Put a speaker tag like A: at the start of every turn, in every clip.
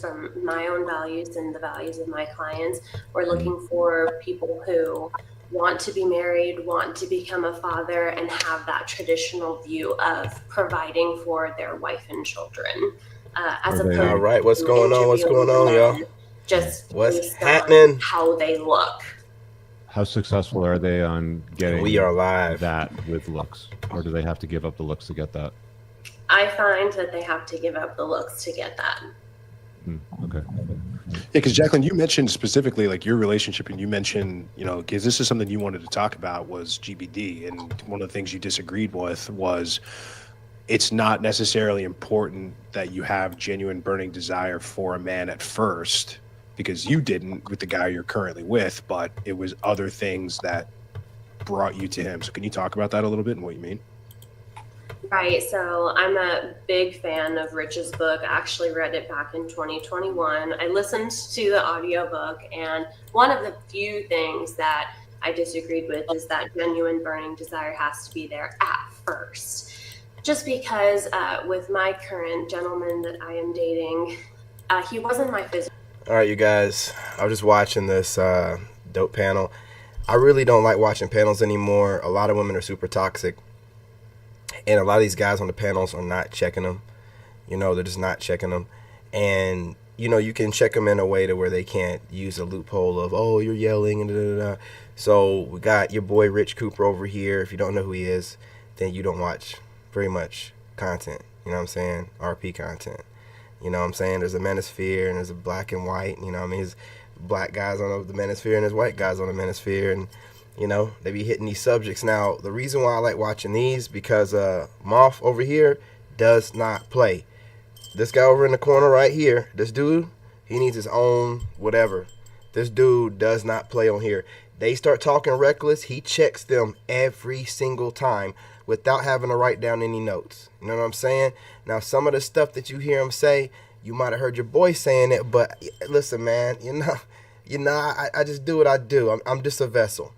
A: from my own values and the values of my clients. We're looking for people who want to be married, want to become a father, and have that traditional view of providing for their wife and children, as
B: Are
A: opposed
C: All
B: they
C: right, what's
A: to
C: going on? What's going
A: interviewing
C: on, y'all?
A: men just
C: What's
A: based on
C: happening?
A: how they look.
B: how successful are they on
C: And we are
B: getting
C: live.
B: that with looks, or do they have to give up the looks to get that?
A: I find that they have to give up the looks to get that.
B: Okay.
D: Yeah, because Jacqueline, you mentioned specifically like your relationship, and you mentioned, because this is something you wanted to talk about was GBD, and one of the things you disagreed with was it's not necessarily important that you have genuine burning desire for a man at first, because you didn't with the guy you're currently with, but it was other things that brought you to him. So can you talk about that a little bit and what you mean?
A: Right. So I'm a big fan of Rich's book. I actually read it back in 2021. I listened to the audiobook, and one of the few things that I disagreed with is that genuine burning desire has to be there at first. Just because with my current gentleman that I am dating, he wasn't my physical.
C: All right, you guys. I was just watching this dope panel. I really don't like watching panels anymore. A lot of women are super toxic, and a lot of these guys on the panels are not checking them. They're just not checking them, and you can check them in a way to where they can't use a loophole of, oh, you're yelling and da da da. So we got your boy Rich Cooper over here. If you don't know who he is, then you don't watch very much content. You know what I'm saying? RP content. You know what I'm saying? There's a manosphere and there's a black and white. There's black guys on the manosphere and there's white guys on the manosphere, and they be hitting these subjects. Now, the reason why I like watching these because Moth over here does not play. This guy over in the corner right here, this dude, he needs his own whatever. This dude does not play on here. They start talking reckless, he checks them every single time without having to write down any notes. You know what I'm saying? Now, some of the stuff that you hear him say, you might have heard your boy saying it, but listen, man, I just do what I do. I'm just a vessel,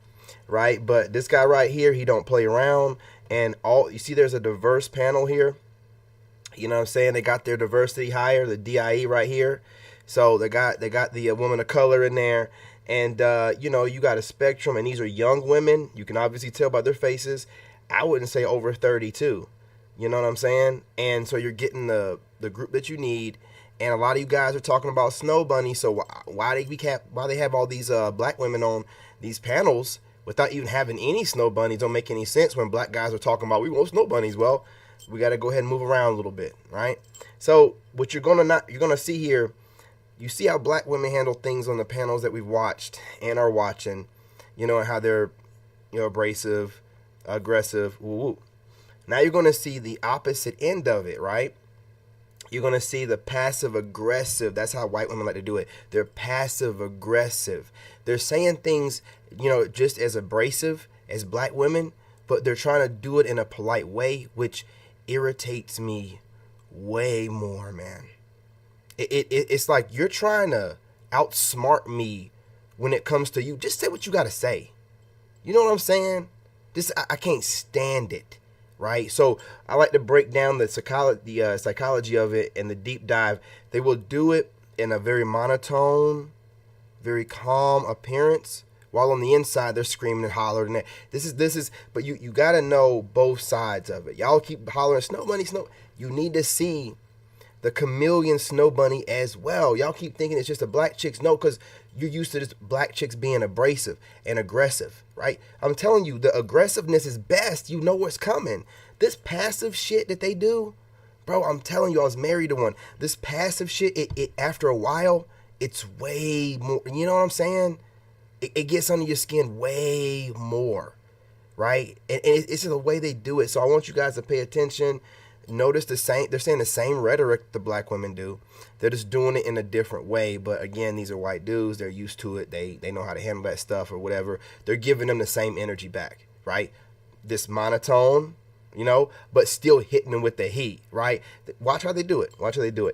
C: right? But this guy right here, he don't play around, and all you see, there's a diverse panel here. You know what I'm saying? They got their diversity higher, the DIE right here. So they got the woman of color in there, and you got a spectrum, and these are young women. You can obviously tell by their faces. I wouldn't say over 32. You know what I'm saying? And so you're getting the group that you need. And a lot of you guys are talking about snow bunny. So why they have all these black women on these panels without even having any snow bunnies don't make any sense when black guys are talking about we want snow bunnies. Well, we got to go ahead and move around a little bit, right? So what you're gonna see here, you see how black women handle things on the panels that we've watched and are watching, and how they're abrasive, aggressive. Woo-woo. Now you're gonna see the opposite end of it, right? You're gonna see the passive aggressive. That's how white women like to do it. They're passive aggressive. They're saying things, just as abrasive as black women, but they're trying to do it in a polite way, which irritates me way more, man. It's like you're trying to outsmart me when it comes to you. Just say what you gotta say. You know what I'm saying? I can't stand it, right? So I like to break down the psychology of it and the deep dive. They will do it in a very monotone, very calm appearance, while on the inside they're screaming and hollering. And this is. But you gotta know both sides of it. Y'all keep hollering snow bunny, snow. You need to see the chameleon snow bunny as well. Y'all keep thinking it's just a black chicks. No, because you're used to this black chicks being abrasive and aggressive, right? I'm telling you, the aggressiveness is best. You know what's coming. This passive shit that they do, bro, I'm telling you, I was married to one. This passive shit, it after a while, it's way more, you know what I'm saying? It gets under your skin way more, right? And it's the way they do it. So I want you guys to pay attention. Notice they're saying the same rhetoric the black women do. They're just doing it in a different way. But again, these are white dudes. They're used to it. They know how to handle that stuff or whatever. They're giving them the same energy back, right? This monotone, but still hitting them with the heat, right? Watch how they do it.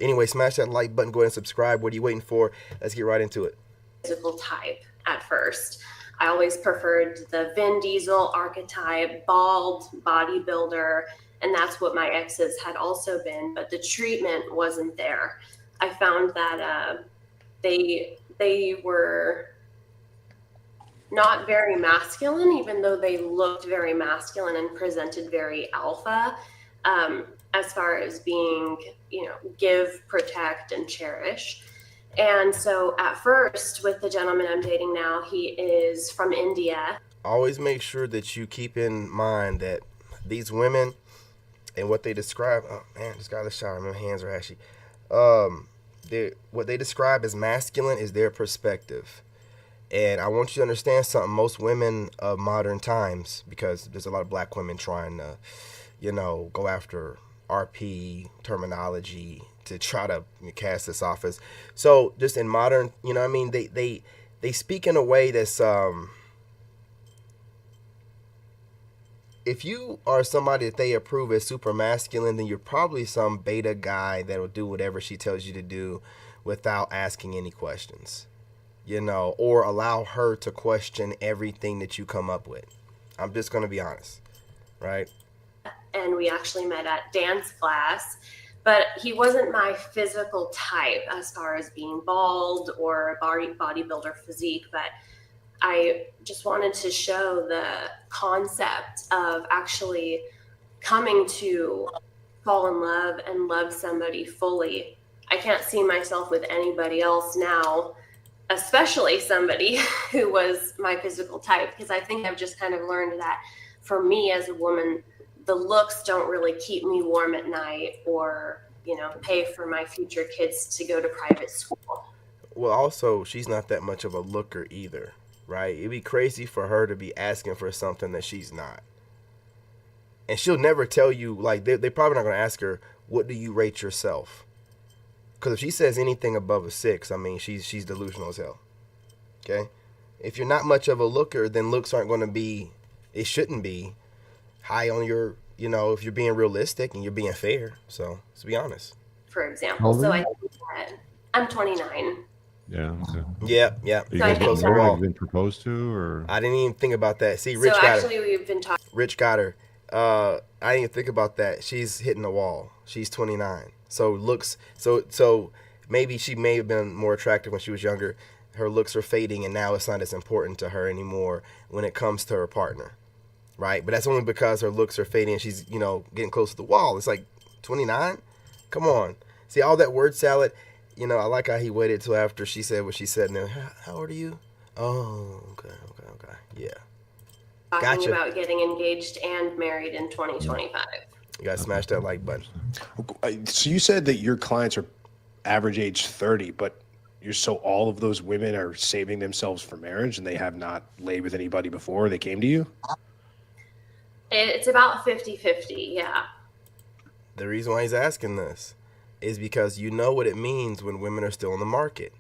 C: Anyway, smash that like button. Go ahead and subscribe. What are you waiting for? Let's get right into it.
A: Physical type at first. I always preferred the Vin Diesel archetype, bald bodybuilder, and that's what my exes had also been, but the treatment wasn't there. I found that they were not very masculine, even though they looked very masculine and presented very alpha, as far as being, give, protect, and cherish. And so at first, with the gentleman I'm dating now, he is from India.
C: Always make sure that you keep in mind that these women and what they describe. Oh man, just got a shower. My hands are ashy. What they describe as masculine is their perspective. And I want you to understand something. Most women of modern times, because there's a lot of black women trying to, go after RP terminology to try to cast this off as. So just in modern, they speak in a way that's if you are somebody that they approve as super masculine, then you're probably some beta guy that'll do whatever she tells you to do without asking any questions, or allow her to question everything that you come up with. I'm just going to be honest, right?
A: And we actually met at dance class, but he wasn't my physical type as far as being bald or bodybuilder physique, but I just wanted to show the concept of actually coming to fall in love and love somebody fully. I can't see myself with anybody else now, especially somebody who was my physical type, because I think I've just kind of learned that for me as a woman, the looks don't really keep me warm at night or, pay for my future kids to go to private school.
C: Well, also, she's not that much of a looker either, right? It'd be crazy for her to be asking for something that she's not. And she'll never tell you, like, they're probably not going to ask her, what do you rate yourself? Because if she says anything above a 6, I mean, she's delusional as hell. Okay? If you're not much of a looker, then looks aren't going to be, it shouldn't be high on your, if you're being realistic and you're being fair. So, let's be honest.
A: For example. So I think that I'm 29.
B: Yeah. Okay.
C: Yep.
B: Are you
A: So I
B: guys
A: think
B: getting
A: that-
B: married? Have you been proposed to, or?
C: I didn't even think about that. See, Rich
A: So
C: got
A: actually, we've been talking.
C: Rich got her. I didn't even think about that. She's hitting the wall. She's 29. So looks so maybe she may have been more attractive when she was younger. Her looks are fading, and now it's not as important to her anymore when it comes to her partner, right? But that's only because her looks are fading and she's getting close to the wall. It's like 29. Come on, see all that word salad. I like how he waited till after she said what she said. And then, how old are you? Oh, okay, yeah.
A: Talking
C: Gotcha.
A: about getting engaged and married in 2025.
C: You gotta smash that like button.
D: So you said that your clients are average age 30, but so all of those women are saving themselves for marriage and they have not laid with anybody before they came to you?
A: It's about 50-50, yeah.
C: The reason why he's asking this is because you know what it means when women are still in the market.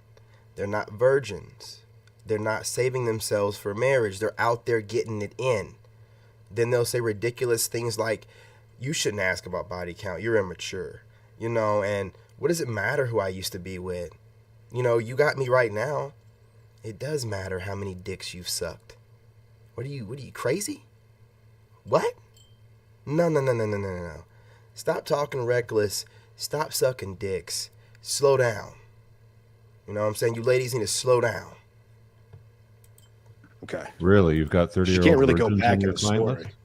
C: They're not virgins. They're not saving themselves for marriage. They're out there getting it in. Then they'll say ridiculous things like, you shouldn't ask about body count. You're immature. And what does it matter who I used to be with? You got me right now. It does matter how many dicks you've sucked. What are you crazy? What? No. Stop talking reckless. Stop sucking dicks. Slow down. You know what I'm saying? You ladies need to slow down.
D: Okay.
B: Really? You've got 30-year-old
D: She can't really go
B: virgins
D: back
B: in your
D: in the
B: client
D: story.
B: list?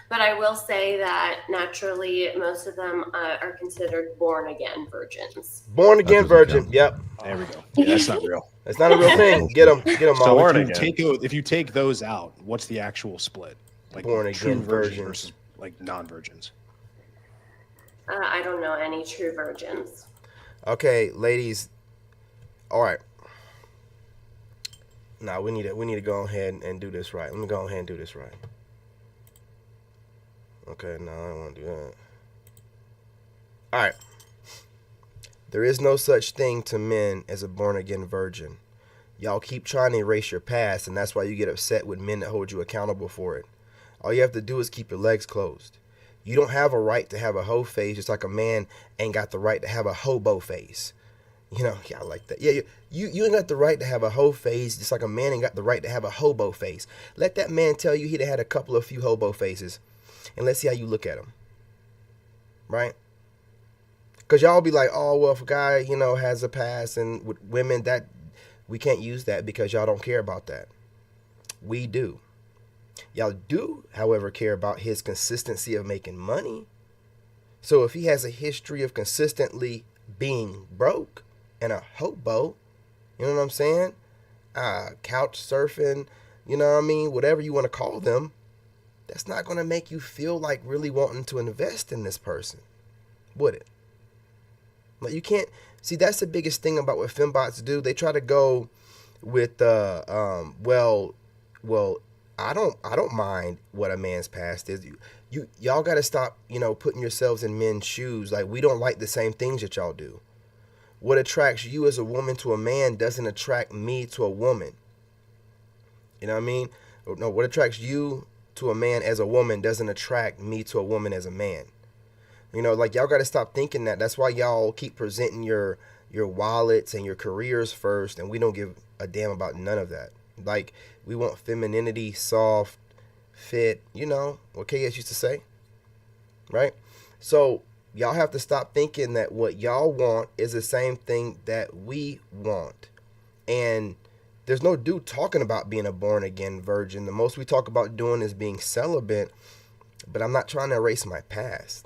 A: But I will say that naturally, most of them are considered born again virgins.
C: Born again
B: doesn't
C: virgin.
B: count.
C: Yep.
D: There we go. Yeah, that's not real.
C: That's not a real thing. Get them,
D: So
C: Molly.
D: if you take those out, what's the actual split? Like
C: Born
D: true
C: again
D: virgins
C: virgins.
D: versus like non-virgins.
A: I don't know any true virgins.
C: Okay, ladies. All right. Now we need to go ahead and do this right. Let me go ahead and do this right. Okay, no, I don't want to do that. All right. There is no such thing to men as a born-again virgin. Y'all keep trying to erase your past, and that's why you get upset with men that hold you accountable for it. All you have to do is keep your legs closed. You don't have a right to have a hoe face, just like a man ain't got the right to have a hobo face. Yeah, I like that. Yeah, you ain't got the right to have a hoe face, just like a man ain't got the right to have a hobo face. Let that man tell you he'd have had a few hobo faces, and let's see how you look at him. Right? Because y'all be like, oh, well, if a guy, has a past and with women, that we can't use that because y'all don't care about that. We do. Y'all do, however, care about his consistency of making money. So if he has a history of consistently being broke and a hobo, you know what I'm saying? Couch surfing, whatever you want to call them, that's not going to make you feel like really wanting to invest in this person, would it? Like, you can't see, that's the biggest thing about what fembots do. They try to go with well, I don't mind what a man's past is. Y'all got to stop, putting yourselves in men's shoes. Like, we don't like the same things that y'all do. What attracts you as a woman to a man doesn't attract me to a woman. You know what I mean? No, what attracts you to a man as a woman doesn't attract me to a woman as a man. Like, y'all got to stop thinking that. That's why y'all keep presenting your wallets and your careers first, and we don't give a damn about none of that. Like, we want femininity, soft, fit, what KS used to say, right? So y'all have to stop thinking that what y'all want is the same thing that we want. And there's no dude talking about being a born-again virgin. The most we talk about doing is being celibate, but I'm not trying to erase my past.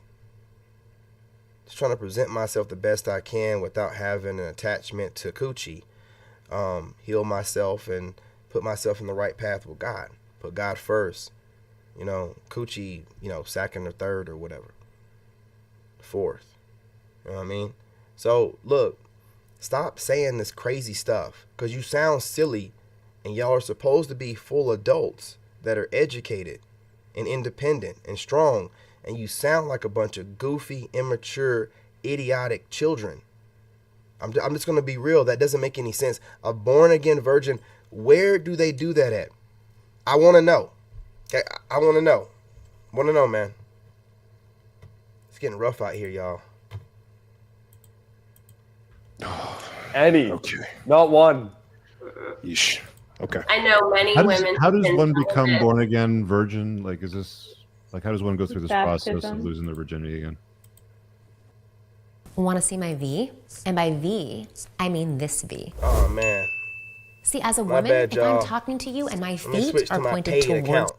C: Just trying to present myself the best I can without having an attachment to coochie. Heal myself and put myself in the right path with God. Put God first. Coochie, second or third or whatever. Fourth. You know what I mean? So, look, stop saying this crazy stuff because you sound silly, and y'all are supposed to be full adults that are educated and independent and strong, and you sound like a bunch of goofy, immature, idiotic children. I'm just going to be real. That doesn't make any sense. A born-again virgin, where do they do that at? I want to know. Okay, I want to know. Want to know, man. It's getting rough out here, y'all.
E: Any.
D: Okay.
E: Not one.
D: Yeesh. Okay.
A: I know many women.
B: How does
A: can
B: one
A: tell
B: become
A: that-
B: born again virgin? Like, is this like, how does one go through this process of
F: Baptism.
B: losing their virginity again?
G: Want to see my V? And by V, I mean this V.
C: Oh, man.
G: See, as a
C: My
G: woman,
C: bad,
G: if
C: y'all.
G: I'm talking to you and my
C: Let me
G: feet
C: switch to
G: are
C: my
G: pointed
C: paid
G: towards
C: account.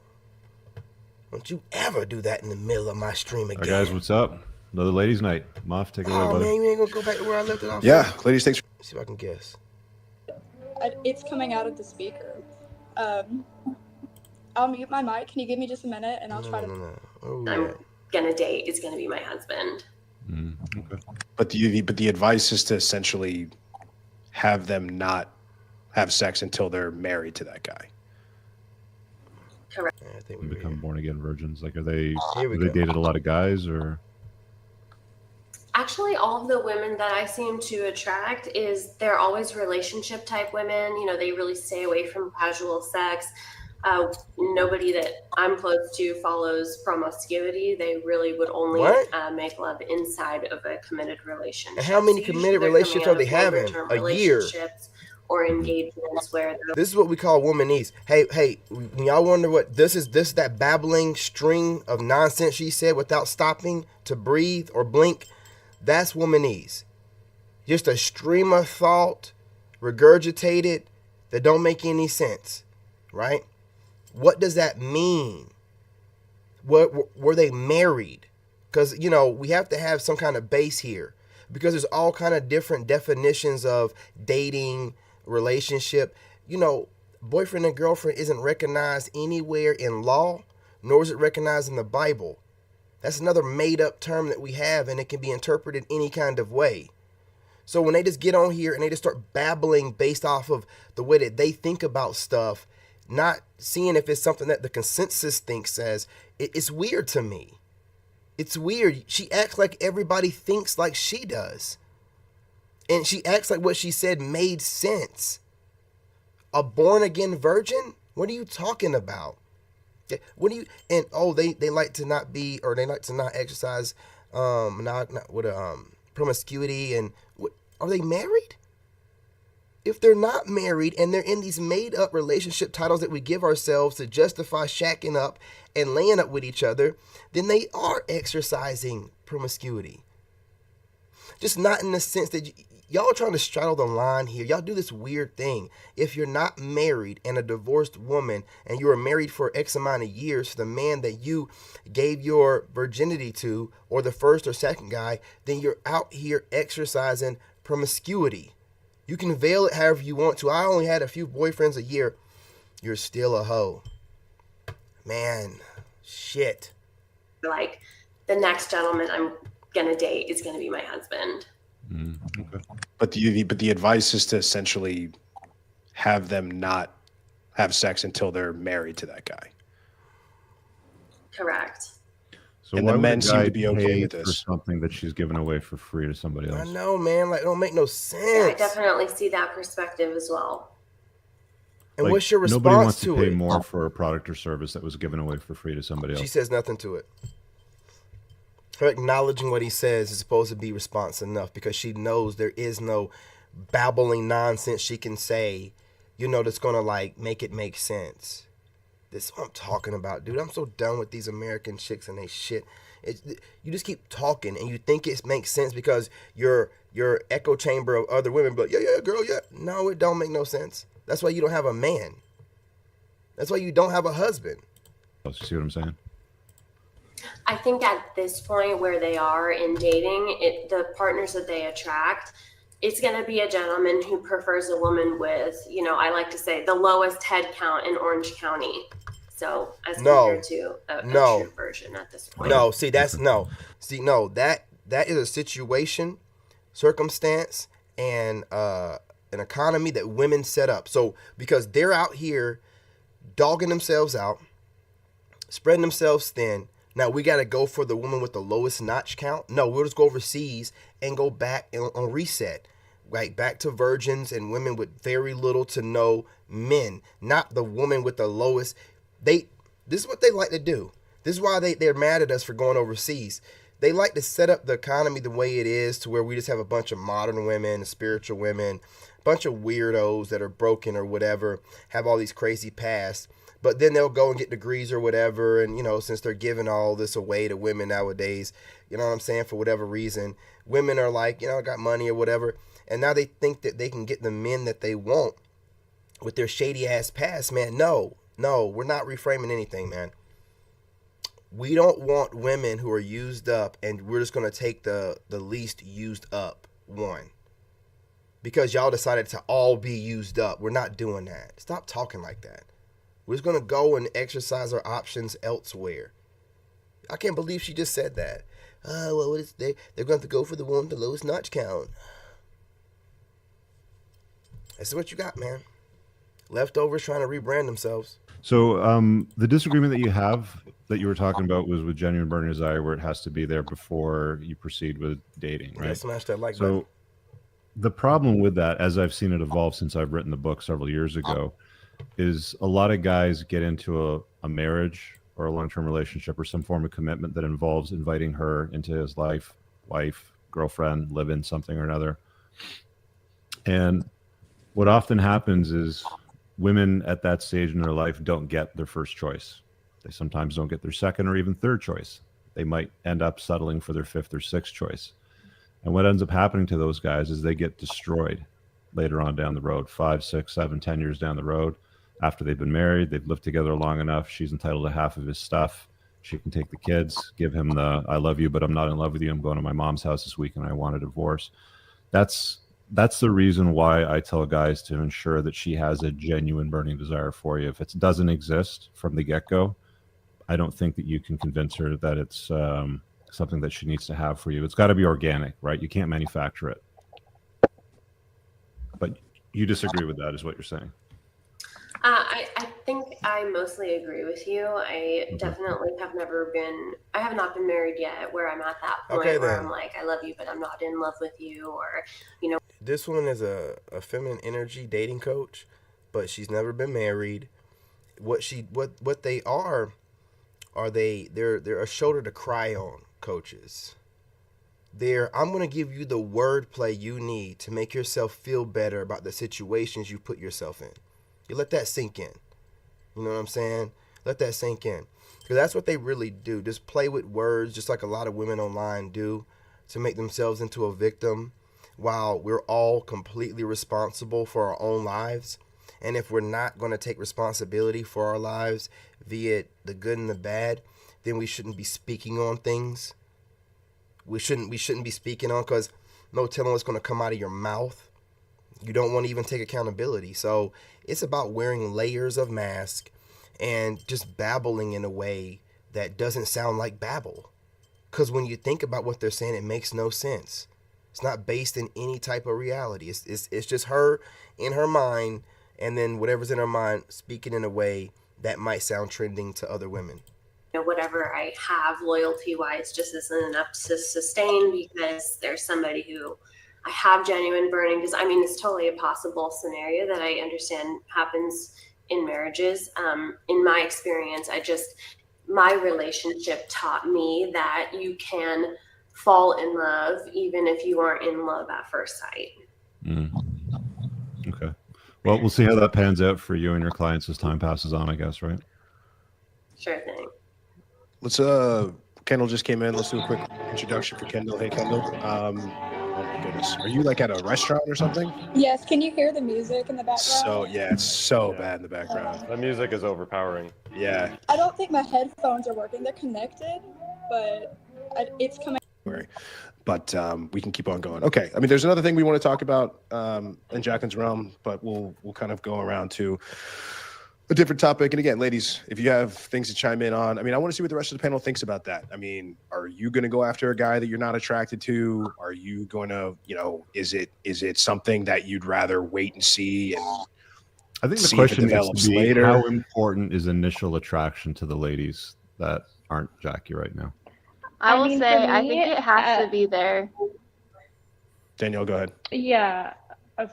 C: Don't you ever do that in the middle of my stream
B: All
C: again.
B: right, guys, what's up? Another ladies' night. Moff, take it away,
C: Oh,
B: buddy.
C: man, you ain't going to go back to where I left it off?
D: Yeah, ladies, thanks.
C: Let's see if I can guess.
F: It's coming out of the speaker. I'll mute my mic. Can you give me just a minute and I'll try to.
C: No. Oh,
A: I'm
C: yeah.
A: gonna date is gonna be my husband.
B: Okay.
D: But the advice is to essentially have them not have sex until they're married to that guy.
C: Yeah, I think we
B: Become born again virgins. Like, are they?
C: Here we
B: Have they
C: go.
B: dated a lot of guys, or?
A: Actually, all of the women that I seem to attract they're always relationship type women. They really stay away from casual sex. Nobody that I'm close to follows promiscuity. They really would only
C: What?
A: make love inside of a committed relationship.
C: And how many
A: usually
C: committed
A: they're
C: relationships
A: coming
C: are they
A: out of
C: having?
A: longer-term
C: A year.
A: relationships or engagements where they're
C: This is what we call womanese. Hey, when y'all wonder what this is, that babbling string of nonsense she said without stopping to breathe or blink, that's womanese. Just a stream of thought, regurgitated, that don't make any sense, right? What does that mean? Were they married? Because, we have to have some kind of base here, because there's all kind of different definitions of dating, relationship. Boyfriend and girlfriend isn't recognized anywhere in law, nor is it recognized in the Bible. That's another made up term that we have, and it can be interpreted any kind of way. So when they just get on here and they just start babbling based off of the way that they think about stuff, not seeing if it's something that the consensus thinks says, it's weird to me. It's weird. She acts like everybody thinks like she does. And she acts like what she said made sense. A born again virgin? What are you talking about? What do you, and they like to not be, or they like to not exercise promiscuity, and what, are they married? If they're not married and they're in these made up relationship titles that we give ourselves to justify shacking up and laying up with each other, then they are exercising promiscuity. Just not in the sense that y'all trying to straddle the line here. Y'all do this weird thing. If you're not married and a divorced woman and you were married for X amount of years to the man that you gave your virginity to, or the first or second guy, then you're out here exercising promiscuity. You can veil it however you want to. I only had a few boyfriends a year. You're still a hoe. Man, shit.
A: Like, the next gentleman I'm gonna date is gonna be my husband.
B: Okay.
D: But the advice is to essentially have them not have sex until they're married to that guy.
A: Correct.
B: So
D: And
B: why
D: the
B: would
D: men
B: a
D: seem
B: guy
D: to be okay
B: pay
D: with
B: for
D: this.
B: something that she's given away for free to somebody
C: I
B: else?
C: know, man. Like, it don't make no
A: Yeah, I
C: sense.
A: definitely see that perspective as well.
C: And
B: Like,
C: what's your response
B: nobody wants to
C: to
B: pay
C: it?
B: more for a product or service that was given away for free to somebody
C: She
B: else.
C: says nothing to it. Her acknowledging what he says is supposed to be response enough because she knows there is no babbling nonsense she can say, that's going to like make it make sense. This is what I'm talking about, dude. I'm so done with these American chicks and they shit. You just keep talking and you think it makes sense because your echo chamber of other women, but yeah, girl, yeah. No, it don't make no sense. That's why you don't have a man. That's why you don't have a husband.
B: You see what I'm saying?
A: I think at this point where they are in dating, the partners that they attract, it's going to be a gentleman who prefers a woman with, I like to say, the lowest head count in Orange County. So as compared to a true version at this point.
C: No, see, that's no. See, no, that is a situation, circumstance, and an economy that women set up. So because they're out here dogging themselves out, spreading themselves thin. Now we got to go for the woman with the lowest notch count. No, we'll just go overseas and go back on reset. Right, back to virgins and women with very little to no men, not the woman with the lowest. This is what they like to do. This is why they're mad at us for going overseas. They like to set up the economy the way it is to where we just have a bunch of modern women, spiritual women, a bunch of weirdos that are broken or whatever, have all these crazy pasts. But then they'll go and get degrees or whatever. And, since they're giving all this away to women nowadays, you know what I'm saying, for whatever reason, women are like, I got money or whatever. And now they think that they can get the men that they want with their shady ass past, man. No, we're not reframing anything, man. We don't want women who are used up and we're just going to take the least used up one. Because y'all decided to all be used up. We're not doing that. Stop talking like that. We're just going to go and exercise our options elsewhere. I can't believe she just said that. Well, they're going to have to go for the one with the lowest notch count. This is what you got, man. Leftovers trying to rebrand themselves.
B: So the disagreement that you have that you were talking about was with genuine burning desire, where it has to be there before you proceed with dating, right?
C: Yeah, smash that like
B: So
C: button.
B: the problem with that, as I've seen it evolve since I've written the book several years ago, is a lot of guys get into a marriage or a long-term relationship or some form of commitment that involves inviting her into his life, wife, girlfriend, live in something or another. And what often happens is women at that stage in their life don't get their first choice. They sometimes don't get their second or even third choice. They might end up settling for their fifth or sixth choice. And what ends up happening to those guys is they get destroyed later on down the road, 5, 6, 7, 10 years down the road. After they've been married, they've lived together long enough. She's entitled to half of his stuff. She can take the kids, give him the I love you, but I'm not in love with you. I'm going to my mom's house this week and I want a divorce. That's the reason why I tell guys to ensure that she has a genuine burning desire for you. If it doesn't exist from the get-go, I don't think that you can convince her that it's something that she needs to have for you. It's got to be organic, right? You can't manufacture it. But you disagree with that, is what you're saying.
A: I think I mostly agree with you. I definitely have not been married yet where I'm at that point where I'm like, I love you, but I'm not in love with you, or,
C: This woman is a feminine energy dating coach, but she's never been married. What they are they're a shoulder to cry on coaches. I'm going to give you the wordplay you need to make yourself feel better about the situations you put yourself in. You let that sink in. You know what I'm saying? Let that sink in. Because that's what they really do. Just play with words, just like a lot of women online do, to make themselves into a victim while we're all completely responsible for our own lives. And if we're not going to take responsibility for our lives, be it the good and the bad, then we shouldn't be speaking on things. We shouldn't be speaking on, because no telling what's going to come out of your mouth. You don't want to even take accountability. So it's about wearing layers of mask and just babbling in a way that doesn't sound like babble. Because when you think about what they're saying, it makes no sense. It's not based in any type of reality. It's just her in her mind, and then whatever's in her mind speaking in a way that might sound trending to other women.
A: Whatever I have loyalty wise just isn't enough to sustain, because there's somebody who I have genuine burning. Because I mean, it's totally a possible scenario that I understand happens in marriages. In my experience, my relationship taught me that you can fall in love even if you aren't in love at first sight.
B: Okay. Well, we'll see how that pans out for you and your clients as time passes on, I guess, right?
A: Sure thing.
D: Let's Kendall just came in. Let's do a quick introduction for Kendall. Hey Kendall. Oh my goodness. Are you like at a restaurant or something?
F: Yes, can you hear the music in the background?
D: So yeah, it's so bad in the background.
E: The music is overpowering.
D: Yeah.
F: I don't think my headphones are working. They're connected, but it's coming.
D: But we can keep on going. Okay. I mean, there's another thing we want to talk about in Jacqueline's realm, but we'll kind of go around to a different topic. And again, ladies, if you have things to chime in on, I mean, I want to see what the rest of the panel thinks about that. I mean, are you going to go after a guy that you're not attracted to? Are you going to, is it something that you'd rather wait and see? And
B: I think the
D: see
B: question
D: if it
B: needs
D: develops
B: to be,
D: later.
B: how important is initial attraction to the ladies that aren't Jackie right now?
H: I will
I: mean,
H: say,
I: for
H: I
I: me,
H: think it has to be there.
D: Danielle, go ahead.
I: Yeah.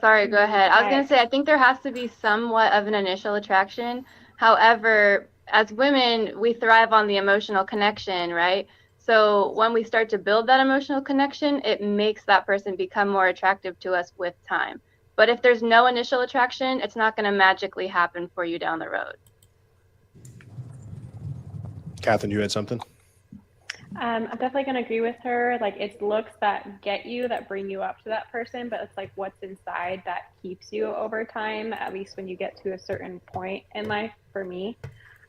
H: Sorry, go ahead. I was going to say, I think there has to be somewhat of an initial attraction. However, as women, we thrive on the emotional connection, right? So when we start to build that emotional connection, it makes that person become more attractive to us with time. But if there's no initial attraction, it's not going to magically happen for you down the road.
D: Catherine, you had something?
I: I'm definitely going to agree with her. Like, it's looks that get you, that bring you up to that person, but it's like what's inside that keeps you over time, at least when you get to a certain point in life, for me.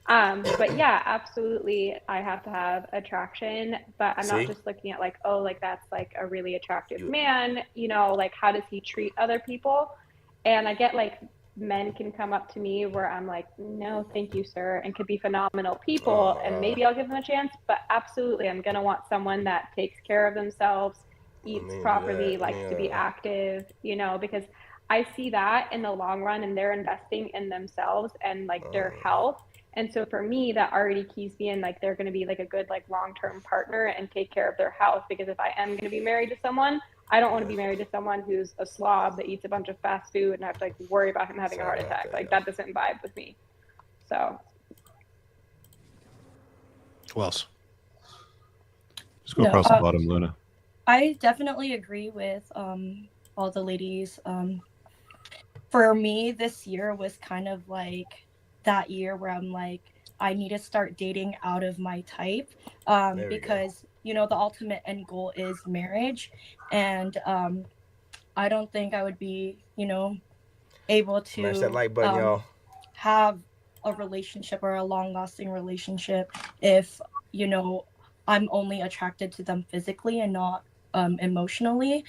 I: But yeah, absolutely, I have to have attraction, but I'm not just looking at like, oh, like that's like a really attractive man, like how does he treat other people? And I get like men can come up to me where I'm like, no, thank you, sir, and could be phenomenal people, and maybe I'll give them a chance, but absolutely, I'm going to want someone that takes care of themselves, eats properly, likes to be active, because I see that in the long run, and they're investing in themselves and like their health. And so for me, that already keys me in, like, they're going to be like a good, like, long-term partner and take care of their health. Because if I am going to be married to someone, I don't want to be married to someone who's a slob that eats a bunch of fast food and I have to like worry about him having a heart attack. Like, that doesn't vibe with me. So.
D: Who else?
B: Just go across the bottom, Luna.
J: I definitely agree with all the ladies. For me, this year was kind of like that year where I'm like, I need to start dating out of my type, because the ultimate end goal is marriage, and I don't think I would be able to
C: Smash that like button, y'all.
J: have a relationship or a long-lasting relationship if I'm only attracted to them physically and not emotionally.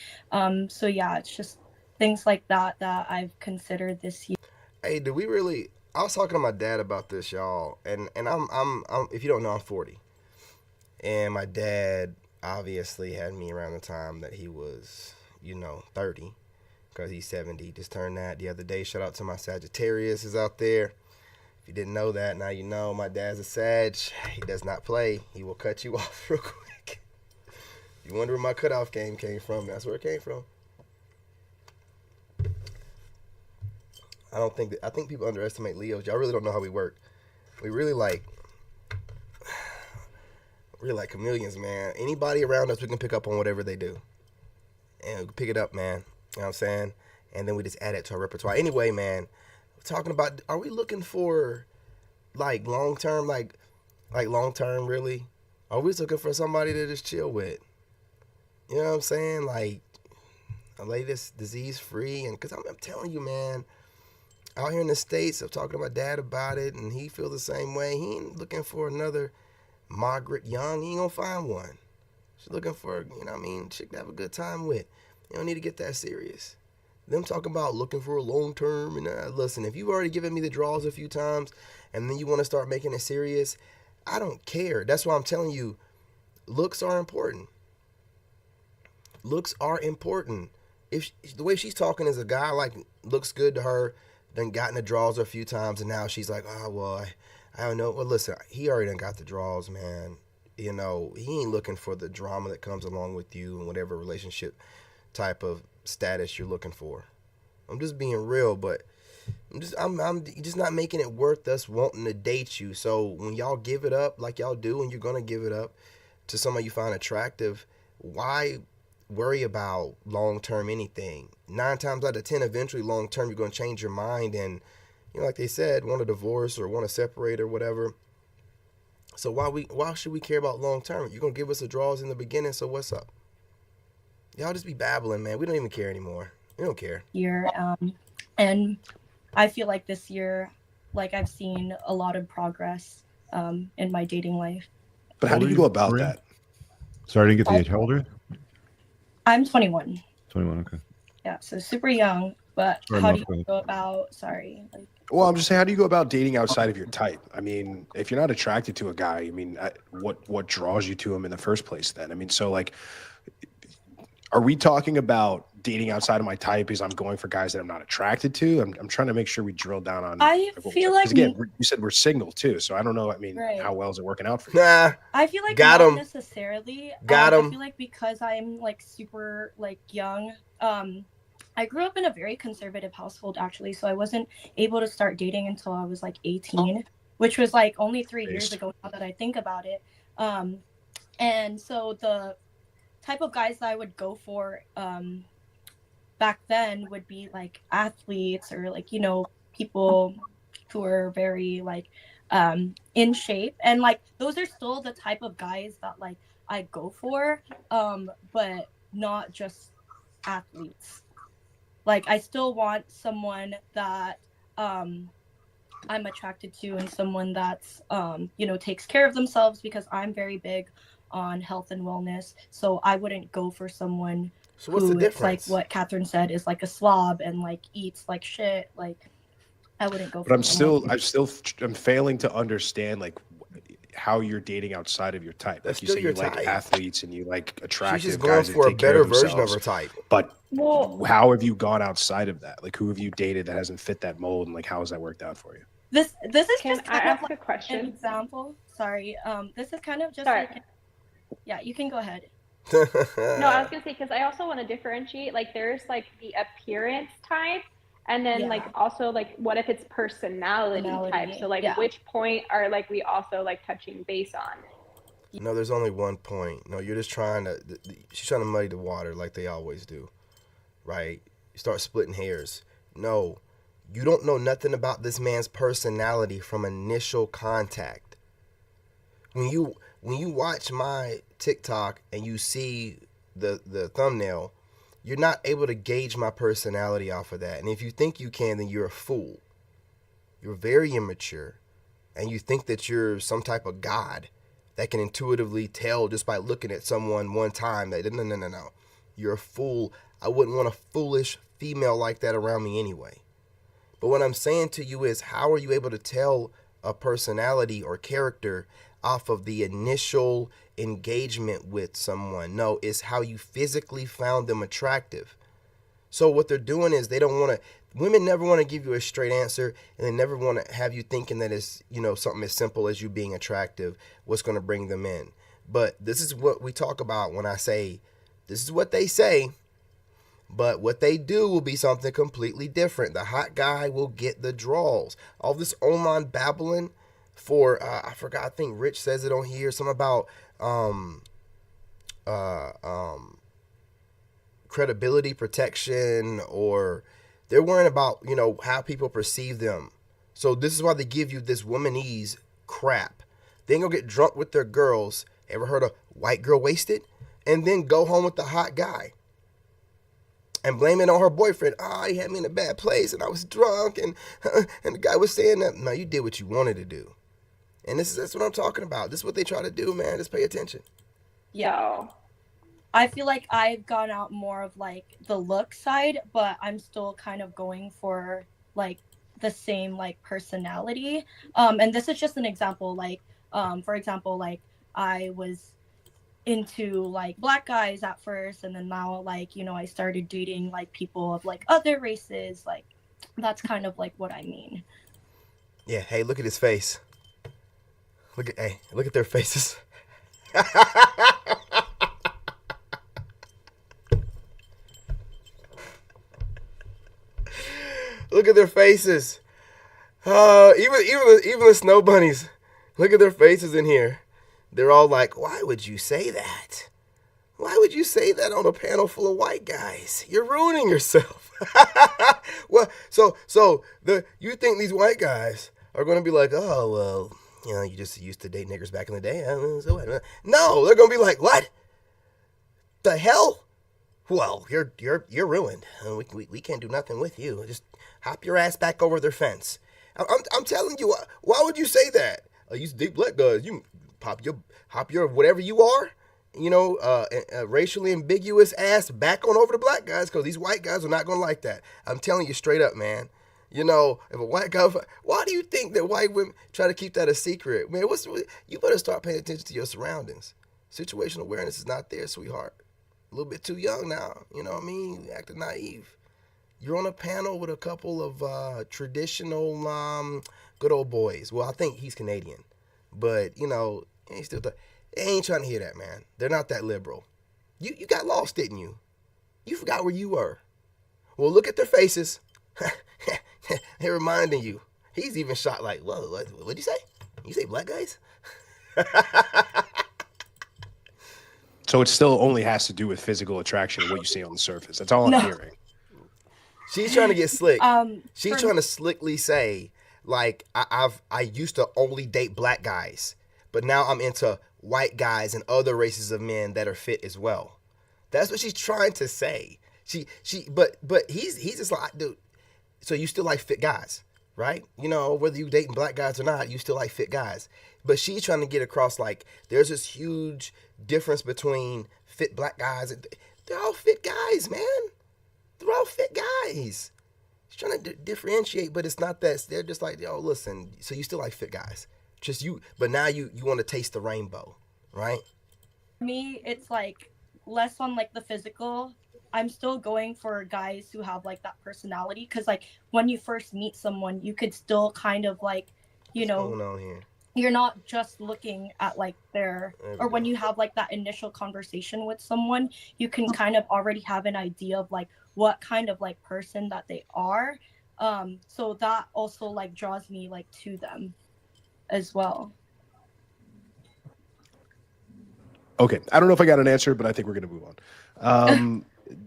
J: So yeah, it's just things like that I've considered this year.
C: Hey, do we really? I was talking to my dad about this, y'all, and I'm if you don't know, I'm 40, and my dad obviously had me around the time that he was 30, because he's 70. He just turned that the other day. Shout out to my Sagittarius is out there. If you didn't know that, now you know. My dad's a Sag. He does not play. He will cut you off real quick. You wonder where my cutoff game came from? That's where it came from. I think people underestimate Leos. Y'all really don't know how we work. We really like chameleons, man. Anybody around us, we can pick up on whatever they do. And we can pick it up, man. You know what I'm saying? And then we just add it to our repertoire. Anyway, man, we're talking about, are we looking for like long-term, like long-term really? Are we just looking for somebody to just chill with? You know what I'm saying? Like, a lady that's disease free, and because I'm telling you, man, out here in the States, I'm talking to my dad about it, and he feels the same way. He ain't looking for another Margaret Young. He ain't gonna find one. She's looking for, you know what I mean, chick to have a good time with. You don't need to get that serious. Them talking about looking for a long term, and listen, if you've already given me the draws a few times, and then you want to start making it serious, I don't care. That's why I'm telling you, looks are important. Looks are important. If the way she's talking is a guy like looks good to her, then gotten the draws a few times, and now she's like, oh well, I don't know. Well, listen, he already done got the draws, man. You know, he ain't looking for the drama that comes along with you and whatever relationship type of status you're looking for. I'm just being real, but I'm just not making it worth us wanting to date you. So when y'all give it up like y'all do, and you're gonna give it up to somebody you find attractive, why worry about long term anything? 9 times out of 10, eventually long term you're gonna change your mind, and you know, like they said, want to divorce or want to separate or whatever. So why should we care about long term? You're gonna give us the draws in the beginning, so what's up? Y'all just be babbling, man. We don't even care anymore. We don't care.
J: Year, and I feel like this year, like I've seen a lot of progress in my dating life.
D: But how do you go about
B: Maria?
D: that?
B: Sorry, I didn't get the age. How old are you?
J: I'm 21.
B: 21. Okay.
J: Yeah, so super young. But
B: Sorry,
J: how
B: Mom,
J: do
B: go
J: you
B: ahead.
J: go about? Sorry, like
D: Well, I'm just saying, how do you go about dating outside of your type? I mean, if you're not attracted to a guy, I mean, what draws you to him in the first place then? I mean, so like, are we talking about dating outside of my type is I'm going for guys that I'm not attracted to? I'm trying to make sure we drill down on.
J: I feel like
D: again, you said we're single too, so I don't know. I mean,
J: Right.
D: how well is it working out for you?
C: Nah,
J: I feel like
C: Got
J: not
C: 'em.
J: necessarily.
C: Got
J: I
C: 'em.
J: feel like because I'm like super like young. I grew up in a very conservative household actually, so I wasn't able to start dating until I was like 18, which was like only 3 years
D: Based.
J: ago now that I think about it. And so the type of guys that I would go for back then would be like athletes or like, you know, people who are very like in shape, and like those are still the type of guys that like I go for, but not just athletes. Like I still want someone that I'm attracted to, and someone that's you know, takes care of themselves, because I'm very big on health and wellness. So I wouldn't go for someone
C: So what's the
J: who it's like
C: difference?
J: what Catherine said is like a slob and like eats like shit. Like I wouldn't go for
D: But
J: someone.
D: I'm failing to understand like how you're dating outside of your type.
C: That's
D: Like you
C: still
D: say,
C: your
D: you like
C: type.
D: athletes and you like
C: She's
D: attractive
C: just going
D: guys that
C: for a
D: take care
C: better
D: of
C: version of
D: themselves.
C: her type.
D: But
I: Well,
D: how have you gone outside of that? Like who have you dated that hasn't fit that mold, and like how has that worked out for you?
J: This is
I: can
J: just
I: I
J: kind of
I: ask
J: like
I: a
J: an
I: question?
J: example. Sorry. This is kind of just
I: Sorry.
J: like, yeah, you can go ahead.
I: No, I was gonna say, because I also want to differentiate. Like, there's like the appearance type, and then
J: Yeah.
I: like also like what if it's personality type?
J: Personality,
I: So like,
J: yeah.
I: which point are like we also like touching base on?
C: No, there's only one point. No, you're just trying to. She's trying to muddy the water like they always do, right? You start splitting hairs. No, you don't know nothing about this man's personality from initial contact. When you watch my TikTok and you see the thumbnail, you're not able to gauge my personality off of that. And if you think you can, then you're a fool. You're very immature, and you think that you're some type of god that can intuitively tell just by looking at someone one time that no. You're a fool. I wouldn't want a foolish female like that around me anyway. But what I'm saying to you is, how are you able to tell a personality or character off of the initial engagement with someone? No, it's how you physically found them attractive. So what they're doing is they don't want to. Women never want to give you a straight answer, and they never want to have you thinking that it's, you know, something as simple as you being attractive, what's going to bring them in. But this is what we talk about when I say this is what they say, but what they do will be something completely different. The hot guy will get the draws. All this online babbling for I forgot. I think Rich says it on here. Something about credibility protection, or they're worrying about, you know, how people perceive them. So this is why they give you this womanese crap. They ain't gonna get drunk with their girls. Ever heard of white girl wasted? and then go home with the hot guy and blame it on her boyfriend. He had me in a bad place and I was drunk and and the guy was saying that. No, you did what you wanted to do. And that's what I'm talking about. This is what they try to do, man. Just pay attention.
J: Yeah. I feel like I've gone out more of like the look side, but I'm still kind of going for like the same like personality. And this is just an example. Like, for example, like I was into like black guys at first, and then now like, you know, I started dating like people of like other races. Like that's kind of like what I mean.
C: Yeah, hey, look at his face. Look at their faces. Look at their faces. Even the snow bunnies. Look at their faces in here. They're all like, "Why would you say that? Why would you say that on a panel full of white guys? You're ruining yourself." Well, so you think these white guys are going to be like, "Oh, well, you know, you just used to date niggers back in the day." So what? No, they're going to be like, "What? The hell? Well, you're ruined. We can't do nothing with you. Just hop your ass back over their fence." I'm telling you, why would you say that? You deep black guys, you hop your whatever you are, you know, racially ambiguous ass back on over to black guys, because these white guys are not gonna like that. I'm telling you straight up, man. You know, if a white guy, why do you think that white women try to keep that a secret, man? You better start paying attention to your surroundings. Situational awareness is not there, sweetheart. A little bit too young now. You know what I mean? Acting naive. You're on a panel with a couple of traditional good old boys. Well, I think he's Canadian, but you know, they ain't trying to hear that, man. They're not that liberal. You got lost, didn't you? You forgot where you were. Well, look at their faces. They're reminding you. He's even shot like, whoa, what'd you say? You say black guys?
D: So it still only has to do with physical attraction and what you see on the surface. That's all I'm hearing.
C: She's trying to get slick. She's trying
J: me-
C: to slickly say, like, I used to only date black guys, but now I'm into white guys and other races of men that are fit as well. That's what she's trying to say. But he's just like, dude. So you still like fit guys, right? You know, whether you dating black guys or not, you still like fit guys. But she's trying to get across like there's this huge difference between fit black guys and they're all fit guys, man. They're all fit guys. She's trying to differentiate, but it's not that. They're just like, yo, listen. So you still like fit guys, just you, but now you want to taste the rainbow, right?
J: For me, it's like less on like the physical. I'm still going for guys who have like that personality, because like when you first meet someone, you could still kind of like, you know,
C: What's going on here?
J: you're not just looking at like or when you have like that initial conversation with someone, you can kind of already have an idea of like what kind of like person that they are. So that also like draws me like to them as well.
D: Okay. I don't know if I got an answer, but I think we're going to move on.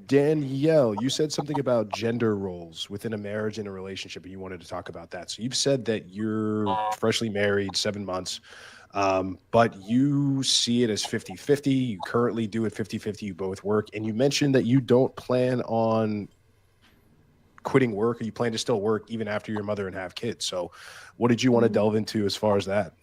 D: Danielle, you said something about gender roles within a marriage and a relationship, and you wanted to talk about that. So you've said that you're freshly married, 7 months, but you see it as 50-50. You currently do it 50-50. You both work. And you mentioned that you don't plan on quitting work, or you plan to still work even after you're a mother and have kids. So what did you want to delve into as far as that?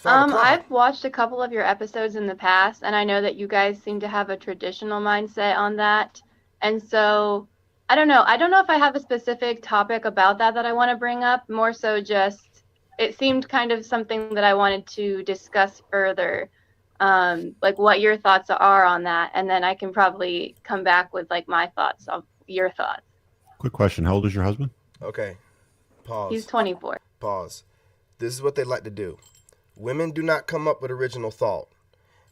H: I've watched a couple of your episodes in the past, and I know that you guys seem to have a traditional mindset on that. And so I don't know if I have a specific topic about that I want to bring up. More so just it seemed kind of something that I wanted to discuss further, like what your thoughts are on that, and then I can probably come back with like my thoughts of your thoughts.
B: Quick question. How old is your husband?
C: Okay. Pause.
H: He's 24.
C: Pause. This is what they like to do. Women do not come up with original thought.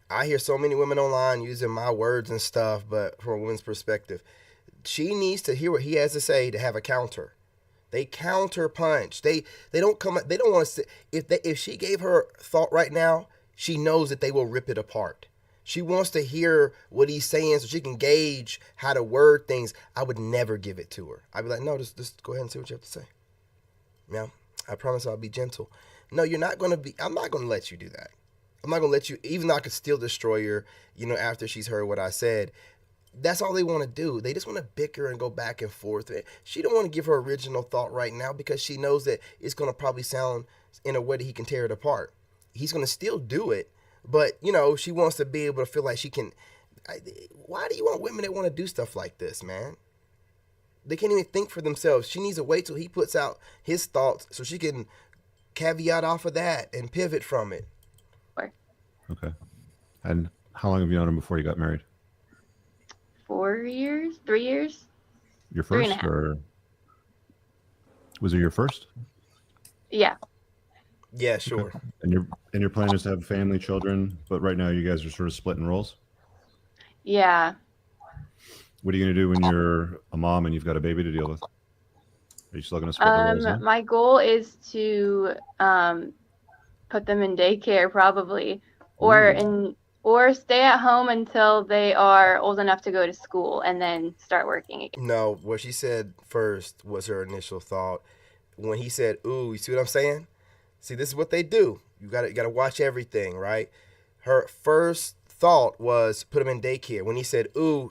C: I hear so many women online using my words and stuff, but from a woman's perspective, she needs to hear what he has to say to have a counter. They counter punch. They don't come. They don't want to. If she gave her thought right now, she knows that they will rip it apart. She wants to hear what he's saying so she can gauge how to word things. I would never give it to her. I'd be like, no, just go ahead and see what you have to say. Yeah, I promise I'll be gentle. No, you're not going to be. I'm not going to let you do that. I'm not gonna let you, even though I could still destroy her, after she's heard what I said. That's all they want to do. They just want to bicker and go back and forth. She don't want to give her original thought right now because she knows that it's gonna probably sound in a way that he can tear it apart. He's gonna still do it, but she wants to be able to feel like she can. Why do you want women that want to do stuff like this, man? They can't even think for themselves. She needs to wait till he puts out his thoughts so she can caveat off of that and pivot from it.
B: Okay. And how long have you known him before you got married?
H: 4 years, 3 years.
B: Your
H: 3
B: first,
H: and a half.
B: or was it your first?
H: Yeah.
C: Yeah, sure.
B: Okay. And your plan is to have family, children, but right now you guys are sort of splitting roles.
H: Yeah.
B: What are you going to do when you're a mom and you've got a baby to deal with? Are you still going to split the roles now?
H: My goal is to put them in daycare probably, or stay at home until they are old enough to go to school and then start working again.
C: No, what she said first was her initial thought. When he said, "Ooh," you see what I'm saying? See, this is what they do. You gotta watch everything, right? Her first thought was put him in daycare. When he said, "Ooh,"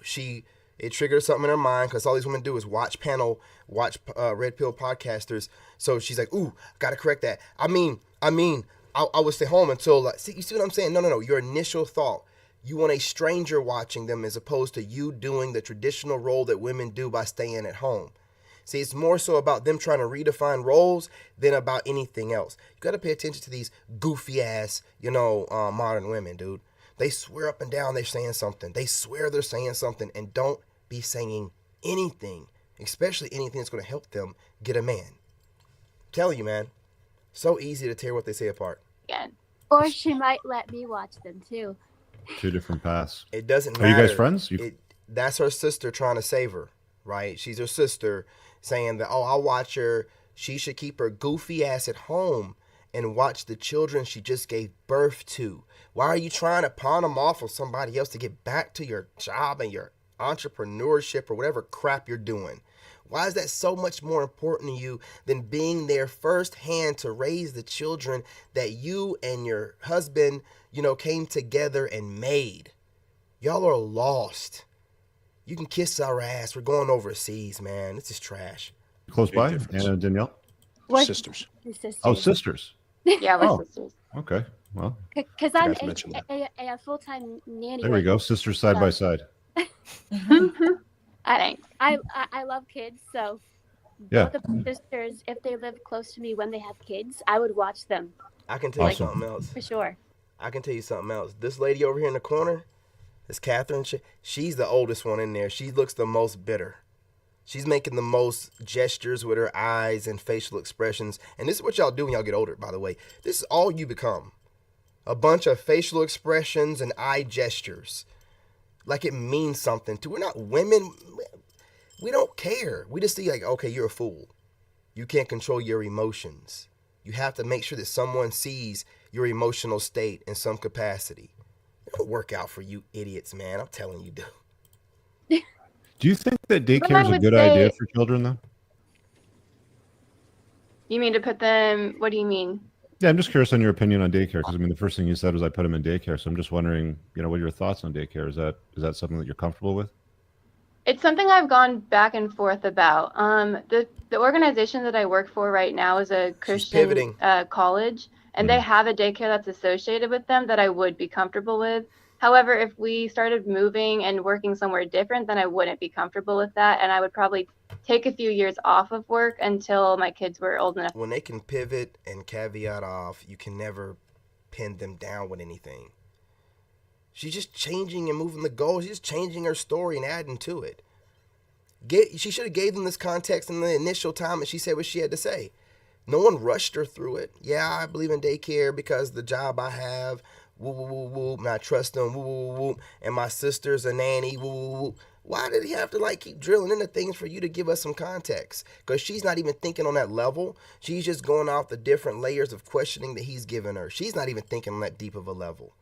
C: it triggered something in her mind because all these women do is watch Red Pill podcasters. So she's like, "Ooh, gotta correct that." I would stay home until, you see what I'm saying? No. Your initial thought, you want a stranger watching them as opposed to you doing the traditional role that women do by staying at home. See, it's more so about them trying to redefine roles than about anything else. You got to pay attention to these goofy ass, modern women, dude. They swear up and down they're saying something. They swear they're saying something and don't be saying anything, especially anything that's going to help them get a man. I'm telling you, man. So easy to tear what they say apart.
H: Again.
K: Or she might let me watch them too.
B: Two different paths.
C: It doesn't matter.
B: Are you guys friends?
C: That's her sister trying to save her, right? She's her sister saying that, I'll watch her. She should keep her goofy ass at home and watch the children she just gave birth to. Why are you trying to pawn them off on somebody else to get back to your job and your entrepreneurship or whatever crap you're doing? Why is that so much more important to you than being there firsthand to raise the children that you and your husband, came together and made? Y'all are lost. You can kiss our ass. We're going overseas, man. This is trash.
B: Close by, Anna and Danielle?
D: Sisters.
K: Sisters.
B: Oh, sisters.
H: Yeah, we're sisters.
B: Okay. Well,
K: because I'm
D: a
K: full-time nanny.
B: there we go. Sisters side by side.
K: I love kids, so both of my sisters, if they live close to me when they have kids, I would watch them.
C: I can tell you something else.
K: For sure.
C: I can tell you something else. This lady over here in the corner, this Catherine, she's the oldest one in there. She looks the most bitter. She's making the most gestures with her eyes and facial expressions. And this is what y'all do when y'all get older, by the way. This is all you become. A bunch of facial expressions and eye gestures. Like it means something to. We're not women. We don't care. We just see like, okay, you're a fool. You can't control your emotions. You have to make sure that someone sees your emotional state in some capacity. It don't work out for you idiots, man. I'm telling you, dude.
B: Do you think that daycare is a good idea for children, though?
H: You mean to put them? What do you mean?
B: Yeah, I'm just curious on your opinion on daycare, because the first thing you said was I put them in daycare. So I'm just wondering, what are your thoughts on daycare? Is that something that you're comfortable with?
H: It's something I've gone back and forth about. The organization that I work for right now is a Christian college, and they have a daycare that's associated with them that I would be comfortable with. However, if we started moving and working somewhere different, then I wouldn't be comfortable with that, and I would probably take a few years off of work until my kids were old enough.
C: When they can pivot and caveat off, you can never pin them down with anything. She's just changing and moving the goal. She's just changing her story and adding to it. She should have gave them this context in the initial time and she said what she had to say. No one rushed her through it. Yeah, I believe in daycare because the job I have, woo, woo, woo, woo, and I trust them, woo, woo, woo, and my sister's a nanny, woo, woo, woo. Why did he have to keep drilling into things for you to give us some context? Because she's not even thinking on that level. She's just going off the different layers of questioning that he's given her. She's not even thinking on that deep of a level.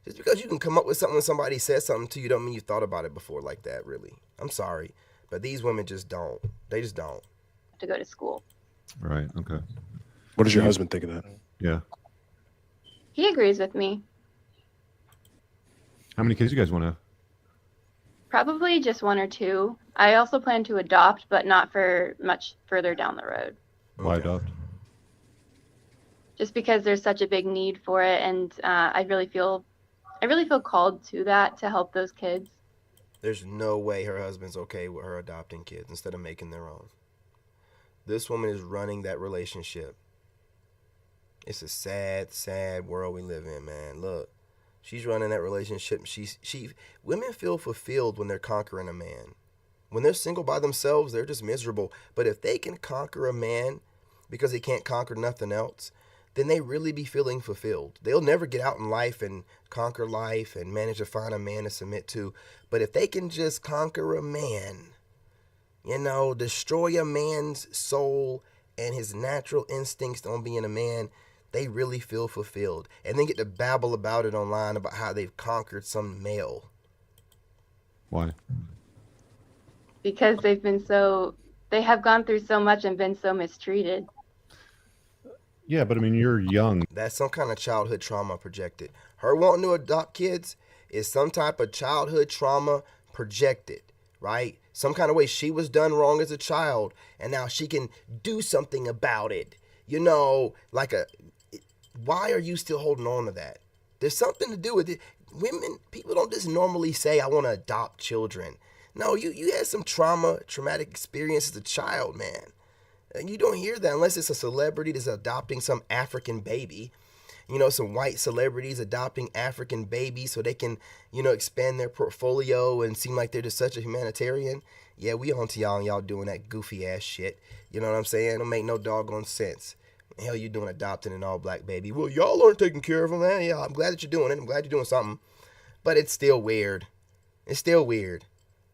C: Just because you can come up with something when somebody says something to you don't mean you thought about it before like that, really. I'm sorry. But these women just don't. They just don't.
H: To go to school.
B: Right. Okay.
D: What does your husband think of that?
B: Yeah.
H: He agrees with me.
B: How many kids you guys want to have?
H: Probably just one or two. I also plan to adopt, but not for much further down the road.
B: Why adopt?
H: Just because there's such a big need for it, and I really feel called to that to help those kids.
C: There's no way her husband's okay with her adopting kids instead of making their own. This woman is running that relationship. It's a sad, sad world we live in, man. Look, she's running that relationship. Women feel fulfilled when they're conquering a man. When they're single by themselves, they're just miserable. But if they can conquer a man because they can't conquer nothing else, then they really be feeling fulfilled. They'll never get out in life and conquer life and manage to find a man to submit to. But if they can just conquer a man, destroy a man's soul and his natural instincts on being a man, they really feel fulfilled. And then get to babble about it online about how they've conquered some male.
B: Why?
H: Because they have gone through so much and been so mistreated.
B: Yeah, but I mean, you're young.
C: That's some kind of childhood trauma projected. Her wanting to adopt kids is some type of childhood trauma projected, right? Some kind of way she was done wrong as a child, and now she can do something about it. Why are you still holding on to that? There's something to do with it. People don't just normally say, I want to adopt children. No, you had some traumatic experience as a child, man. And you don't hear that unless it's a celebrity that's adopting some African baby. Some white celebrities adopting African babies so they can, expand their portfolio and seem like they're just such a humanitarian. Yeah, we on to y'all and y'all doing that goofy ass shit. You know what I'm saying? Don't make no doggone sense. Hell, you doing adopting an all black baby? Well, y'all aren't taking care of them, man. Yeah, I'm glad that you're doing it. I'm glad you're doing something. But it's still weird. It's still weird.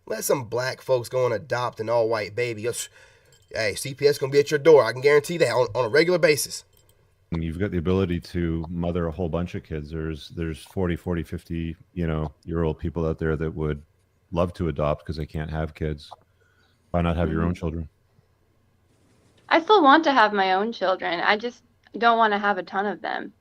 C: Let some black folks go and adopt an all white baby. Hey, CPS gonna be at your door. I can guarantee that on a regular basis.
B: You've got the ability to mother a whole bunch of kids. There's 40, 50, year old people out there that would love to adopt because they can't have kids. Why not have your own children?
H: I still want to have my own children. I just don't want to have a ton of them.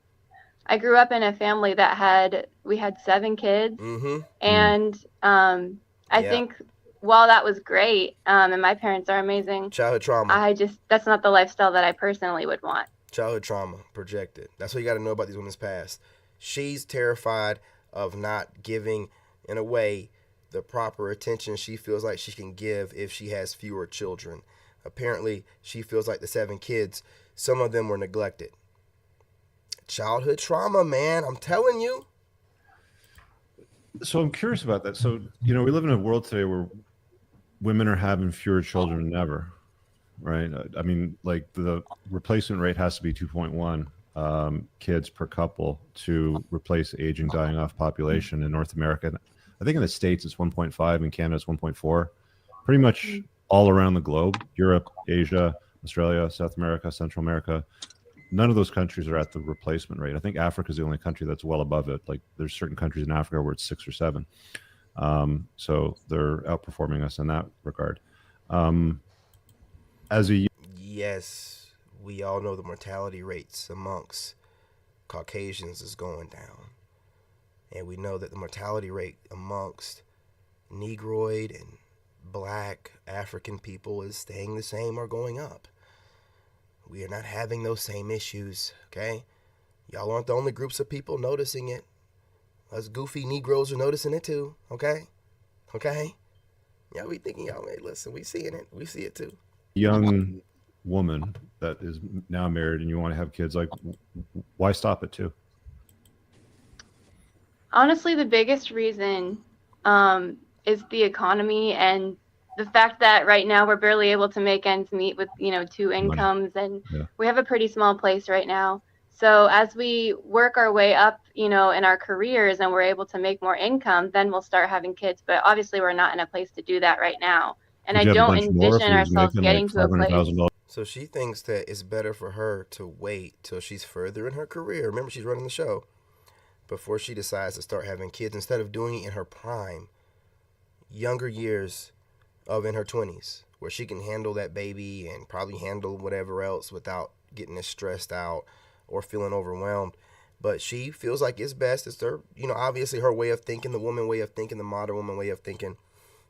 H: I grew up in a family that we had 7 kids.
C: Mm-hmm.
H: And I think while that was great, and my parents are amazing,
C: childhood trauma.
H: That's not the lifestyle that I personally would want.
C: Childhood trauma projected. That's what you got to know about these women's past. She's terrified of not giving, in a way, the proper attention she feels like she can give if she has fewer children. Apparently, she feels like the 7 kids, some of them were neglected. Childhood trauma, man. I'm telling you.
B: So I'm curious about that. So, we live in a world today where women are having fewer children than ever, right? I mean, like the replacement rate has to be 2.1 kids per couple to replace the aging, dying off population in North America. I think in the States it's 1.5, in Canada it's 1.4. Pretty much all around the globe, Europe, Asia, Australia, South America, Central America, none of those countries are at the replacement rate. I think Africa is the only country that's well above it. Like there's certain countries in Africa where it's 6 or 7. So they're outperforming us in that regard.
C: Yes, we all know the mortality rates amongst Caucasians is going down. And we know that the mortality rate amongst Negroid and Black African people is staying the same or going up. We are not having those same issues, okay? Y'all aren't the only groups of people noticing it. Us goofy Negroes are noticing it too, okay? Okay? Yeah, we thinking, y'all, hey, listen, we seeing it. We see it too.
B: Young woman that is now married and you want to have kids, like, why stop it too?
H: Honestly, the biggest reason is the economy and the fact that right now we're barely able to make ends meet with 2 incomes, and we have a pretty small place right now. So as we work our way up, in our careers and we're able to make more income, then we'll start having kids. But obviously we're not in a place to do that right now. And I don't envision ourselves getting to a place.
C: So she thinks that it's better for her to wait till she's further in her career. Remember, she's running the show before she decides to start having kids instead of doing it in her prime, younger years of in her 20s, where she can handle that baby and probably handle whatever else without getting as stressed out or feeling overwhelmed. but she feels like it's best. It's her, obviously her way of thinking, the woman way of thinking, the modern woman way of thinking.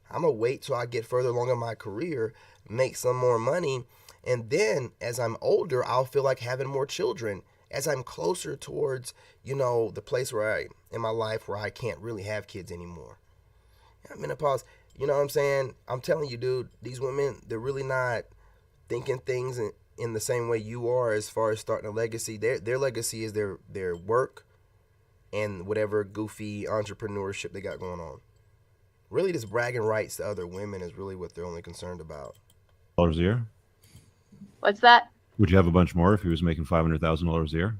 C: I'm going to wait till I get further along in my career, make some more money, and then as I'm older, I'll feel like having more children. As I'm closer towards, the place in my life where I can't really have kids anymore. Menopause, you know what I'm saying? I'm telling you, dude, these women, they're really not thinking things in the same way you are as far as starting a legacy. Their legacy is their work and whatever goofy entrepreneurship they got going on. Really, just bragging rights to other women is really what they're only concerned about.
B: Dollars a year?
H: What's that?
B: Would you have a bunch more if he was making $500,000 a year?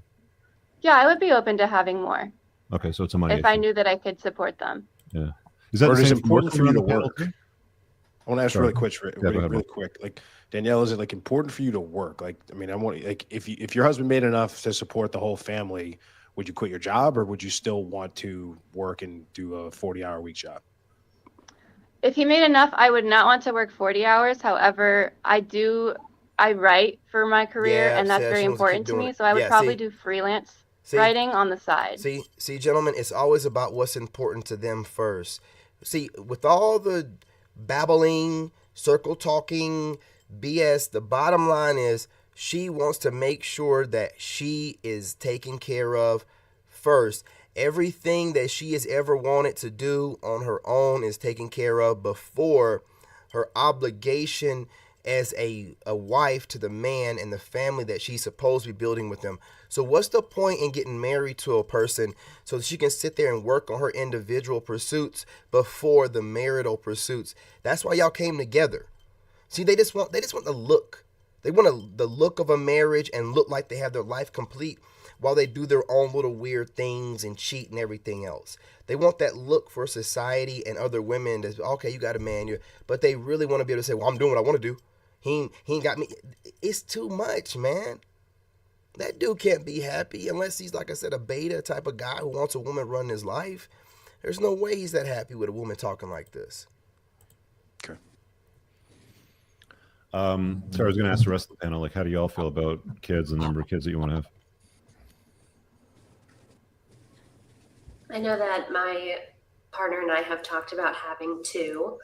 H: Yeah, I would be open to having more.
B: Okay, so it's a money
H: if
B: issue.
H: I knew that I could support them.
B: Yeah. Is that
D: Or is it important for you to work?
B: Penalty?
D: I want to ask really quick,
B: really
D: quick. Like, Danielle, is it like important for you to work? Like, I mean, I want like if your husband made enough to support the whole family, would you quit your job, or would you still want to work and do a 40-hour week job?
H: If he made enough, I would not want to work 40 hours. However, I write for my career, and that's very important to me. So I would probably do freelance writing on the side.
C: See, gentlemen, it's always about what's important to them first. See, with all the babbling, circle talking, BS, the bottom line is she wants to make sure that she is taken care of first. Everything that she has ever wanted to do on her own is taken care of before her obligation as a wife to the man and the family that she's supposed to be building with them. So what's the point in getting married to a person so that she can sit there and work on her individual pursuits before the marital pursuits? That's why y'all came together. See, they just want the look. They want the look of a marriage and look like they have their life complete while they do their own little weird things and cheat and everything else. They want that look for society and other women that's, okay, you got a man, but they really want to be able to say, well, I'm doing what I want to do. He ain't got me. It's too much, man. That dude can't be happy unless he's, like I said, a beta type of guy who wants a woman running his life. There's no way he's that happy with a woman talking like this.
D: Okay.
B: So I was going to ask the rest of the panel, like, how do you all feel about kids and the number of kids that you want to have?
A: I know that my partner and I have talked about having 2,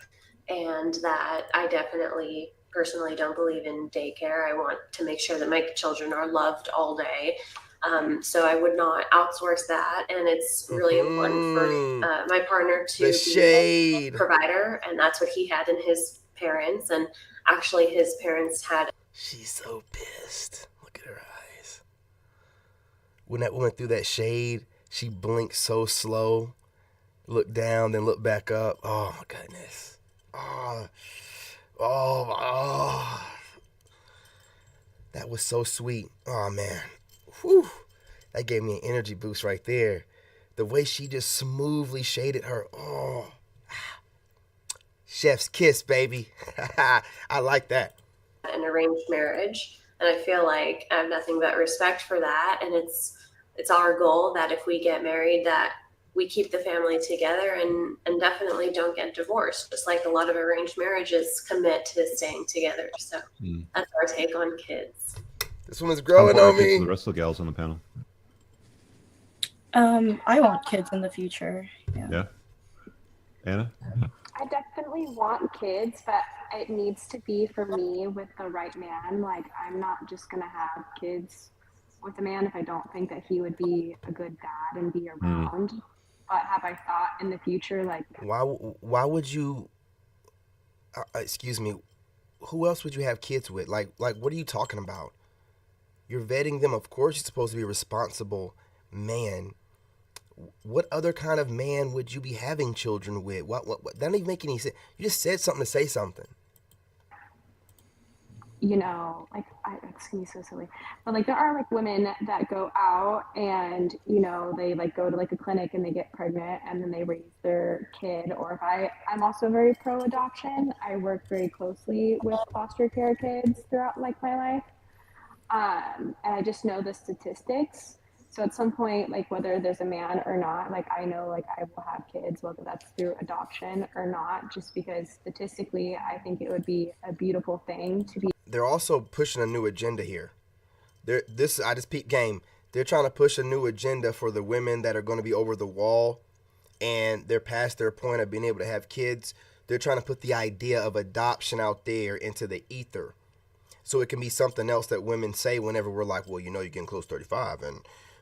A: and that I definitely personally don't believe in daycare. I want to make sure that my children are loved all day. So I would not outsource that. And it's really important for my partner to be a provider. And that's what he had in his parents. And actually his parents had.
C: She's so pissed. Look at her eyes. When that woman threw that shade, she blinked so slow. Looked down, then looked back up. Oh, my goodness. Oh. That was so sweet. Oh, man. Whew. That gave me an energy boost right there. The way she just smoothly shaded her. Oh. Chef's kiss, baby. I like that.
A: An arranged marriage. And I feel like I have nothing but respect for that. And it's our goal that if we get married, that we keep the family together and definitely don't get divorced, just like a lot of arranged marriages commit to staying together. So that's our take on kids.
C: This woman's growing on me.
B: The rest of the gals on the panel.
J: I want kids in the future.
B: Yeah. Anna?
I: I definitely want kids, but it needs to be for me with the right man. Like, I'm not just going to have kids with a man if I don't think that he would be a good dad and be around. But have I thought in the future, like,
C: why would you? Excuse me. Who else would you have kids with? Like, what are you talking about? You're vetting them. Of course, you're supposed to be a responsible man. What other kind of man would you be having children with? What? That don't even make any sense. You just said something to say something.
I: Like, it's gonna be so silly, but like there are like women that go out and they like go to like a clinic and they get pregnant and then they raise their kid. Or if I'm also very pro adoption. I work very closely with foster care kids throughout like my life, and I just know the statistics. So at some point, like whether there's a man or not, like I know like I will have kids, whether that's through adoption or not, just because statistically I think it would be a beautiful thing to be.
C: They're also pushing a new agenda here. I just peep game. They're trying to push a new agenda for the women that are going to be over the wall, and they're past their point of being able to have kids. They're trying to put the idea of adoption out there into the ether, so it can be something else that women say whenever we're like, well, you're getting close to 35, and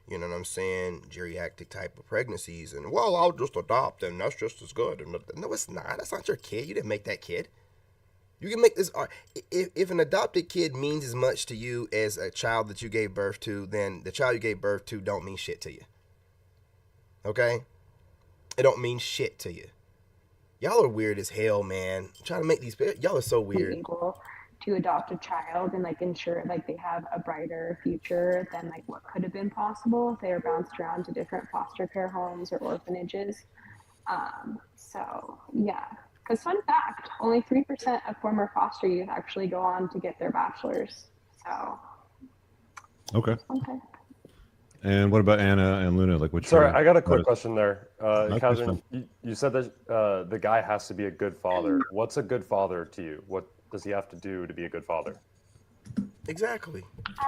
C: you know what I'm saying, geriatric type of pregnancies, and well, I'll just adopt, and that's just as good. And no, it's not. That's not your kid. You didn't make that kid. You can make this. If an adopted kid means as much to you as a child that you gave birth to, then the child you gave birth to don't mean shit to you. Okay? It don't mean shit to you. Y'all are weird as hell, man. I'm trying to make these. Y'all are so weird.
I: Able to adopt a child and like ensure like they have a brighter future than like what could have been possible if they were bounced around to different foster care homes or orphanages. So yeah. Because fun fact, only 3% of former foster youth actually go on to get their bachelor's. So.
B: Okay. And what about Anna and Luna? Like, what's
E: Sorry,
B: your
E: I got a quick
B: notice?
E: question there. Catherine, you said that the guy has to be a good father. What's a good father to you? What does he have to do to be a good father?
C: Exactly.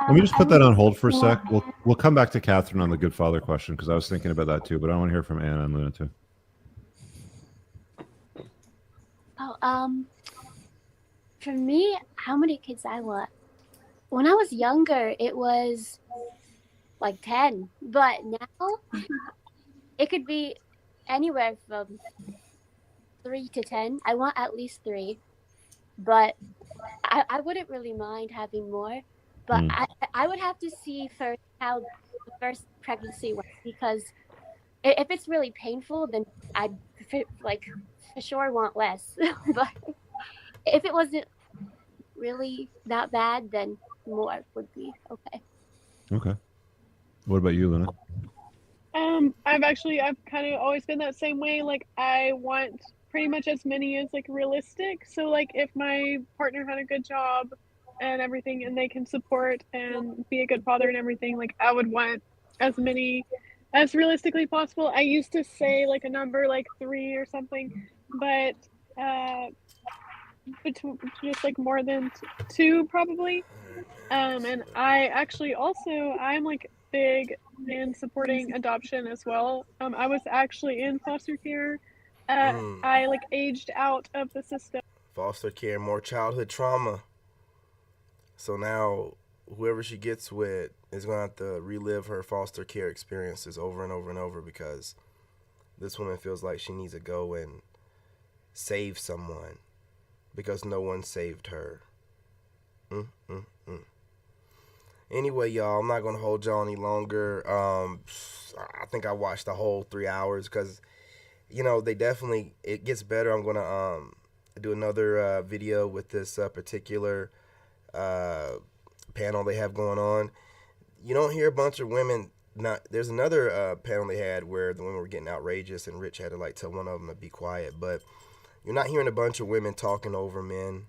B: Let me just put that on hold for a sec. We'll come back to Catherine on the good father question, because I was thinking about that too, but I want to hear from Anna and Luna too.
K: For me, how many kids I want? When I was younger, it was like 10, but now it could be anywhere from 3 to 10. I want at least 3, but I wouldn't really mind having more. But I would have to see first how the first pregnancy went, because if it's really painful, then I'd like for sure want less. But if it wasn't really that bad, then more would be okay.
B: Okay. What about you, Luna?
L: I've kind of always been that same way. Like, I want pretty much as many as like realistic. So like, if my partner had a good job and everything, and they can support and be a good father and everything, like I would want as many as realistically possible. I used to say like a number like 3 or something, but just like more than 2 probably. And I actually also, I'm like big in supporting adoption as well. I was actually in foster care. I like aged out of the system.
C: Foster care, more childhood trauma. So now whoever she gets with is going to have to relive her foster care experiences over and over and over, because this woman feels like she needs to go and save someone because no one saved her. Anyway, y'all, I'm not going to hold y'all any longer. I think I watched the whole 3 hours because, they definitely, it gets better. I'm going to do another video with this particular panel they have going on. You don't hear a bunch of women. There's another panel they had where the women were getting outrageous and Rich had to like tell one of them to be quiet. But you're not hearing a bunch of women talking over men.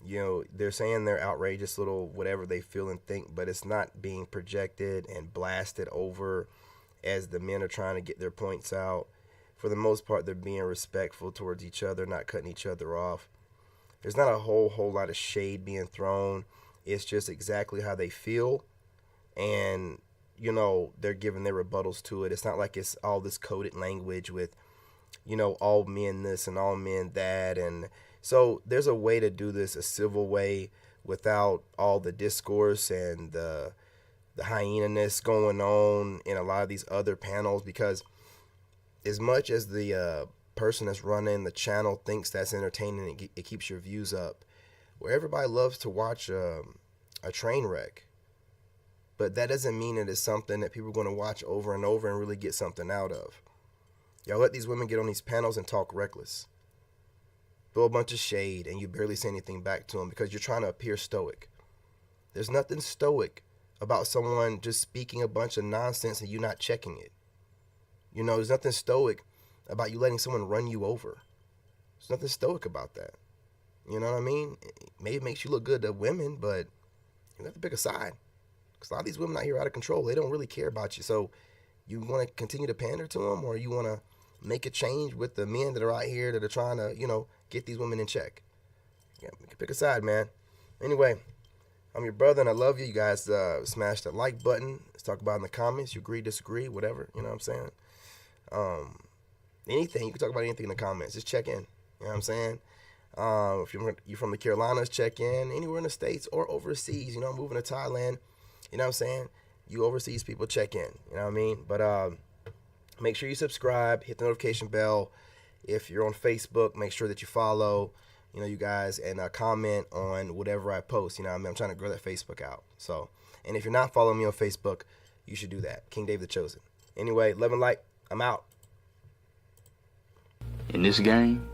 C: They're saying they're outrageous little whatever they feel and think, but it's not being projected and blasted over as the men are trying to get their points out. For the most part, they're being respectful towards each other, not cutting each other off. There's not a whole lot of shade being thrown. It's just exactly how they feel, and they're giving their rebuttals to it. It's not like it's all this coded language with all men this and all men that. And so there's a way to do this, a civil way, without all the discourse and the hyena-ness going on in a lot of these other panels, because as much as the person that's running the channel thinks that's entertaining and it keeps your views up, where everybody loves to watch a train wreck, but that doesn't mean it is something that people are going to watch over and over and really get something out of. Y'all let these women get on these panels and talk reckless, throw a bunch of shade, and you barely say anything back to them because you're trying to appear stoic. There's nothing stoic about someone just speaking a bunch of nonsense and you not checking it. There's nothing stoic about you letting someone run you over. There's nothing stoic about that. You know what I mean? Maybe it makes you look good to women, but you have to pick a side. Because a lot of these women out here are out of control. They don't really care about you. So you want to continue to pander to them, or you want to make a change with the men that are out here that are trying to, get these women in check? Yeah, pick a side, man. Anyway, I'm your brother, and I love you. You guys smash that like button. Let's talk about it in the comments. You agree, disagree, whatever. You know what I'm saying? Anything. You can talk about anything in the comments. Just check in. You know what I'm saying? If you're from the Carolinas, check in. Anywhere in the States or overseas, you know, moving to Thailand, you know what I'm saying? You overseas people, check in. You know what I mean? But make sure you subscribe, hit the notification bell. If you're on Facebook, make sure that you follow, you know, you guys, and comment on whatever I post. You know what I mean? I'm trying to grow that Facebook out. So, and if you're not following me on Facebook, you should do that. King Dave the Chosen. Anyway, love and light. I'm out.
M: In this game,